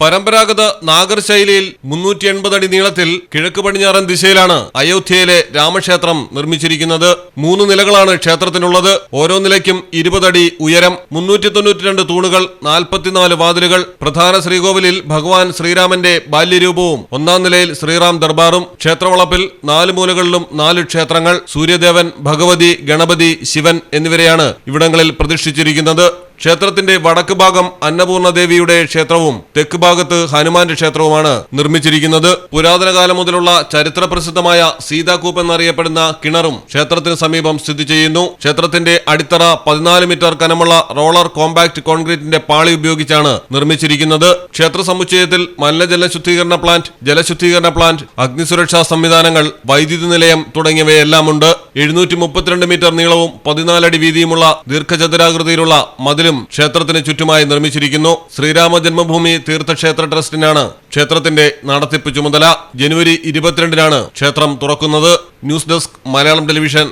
പരമ്പരാഗത നാഗർ ശൈലിയിൽ 380 അടി നീളത്തിൽ കിഴക്ക് പടിഞ്ഞാറൻ ദിശയിലാണ് അയോധ്യയിലെ രാമക്ഷേത്രം നിർമ്മിച്ചിരിക്കുന്നത്. 3 നിലകളാണ് ക്ഷേത്രത്തിനുള്ളത്. ഓരോ നിലയ്ക്കും 20 അടി ഉയരം, 392 തൂണുകൾ, 44 വാതിലുകൾ. പ്രധാന ശ്രീകോവിലിൽ ഭഗവാൻ ശ്രീരാമന്റെ ബാല്യരൂപവും 1-ാം നിലയിൽ ശ്രീറാം ദർബാറും. ക്ഷേത്രവളപ്പിൽ 4 മൂലകളിലും 4 ക്ഷേത്രങ്ങൾ. സൂര്യദേവൻ, ഭഗവതി, ഗണപതി, ശിവൻ എന്നിവരെയാണ് ഇവിടങ്ങളിൽ പ്രതിഷ്ഠിച്ചിരിക്കുന്നത്. ക്ഷേത്രത്തിന്റെ വടക്ക് ഭാഗം അന്നപൂർണദേവിയുടെ ക്ഷേത്രവും തെക്ക് ഭാഗത്ത് ഹനുമാന്റെ ക്ഷേത്രവുമാണ് നിർമ്മിച്ചിരിക്കുന്നത്. പുരാതന കാലം മുതലുള്ള ചരിത്ര പ്രസിദ്ധമായ സീതാകൂപ്പ് എന്നറിയപ്പെടുന്ന കിണറും ക്ഷേത്രത്തിന് സമീപം സ്ഥിതി ചെയ്യുന്നു. ക്ഷേത്രത്തിന്റെ അടിത്തറ 14 മീറ്റർ കനമുള്ള റോളർ കോമ്പാക്ട് കോൺക്രീറ്റിന്റെ പാളി ഉപയോഗിച്ചാണ് നിർമ്മിച്ചിരിക്കുന്നത്. ക്ഷേത്ര സമുച്ചയത്തിൽ മലിനജല ശുദ്ധീകരണ പ്ലാന്റ്, ജലശുദ്ധീകരണ പ്ലാന്റ്, അഗ്നിസുരക്ഷാ സംവിധാനങ്ങൾ, വൈദ്യുതി നിലയം തുടങ്ങിയവയെല്ലാമുണ്ട്. 732 മീറ്റർ നീളവും 14 അടി വീതിയുമുള്ള ദീർഘചതുരാകൃതിയിലുള്ള മതിൽ ക്ഷേത്രത്തിന് ചുറ്റുമായി നിർമ്മിച്ചിരിക്കുന്നു. ശ്രീരാമ ജന്മഭൂമി തീർത്ഥക്ഷേത്ര ട്രസ്റ്റിനാണ് ക്ഷേത്രത്തിന്റെ നടത്തിപ്പ് ചുമതല. ജനുവരി 22-നാണ് ക്ഷേത്രം തുറക്കുന്നത്. News desk, Malayalam television.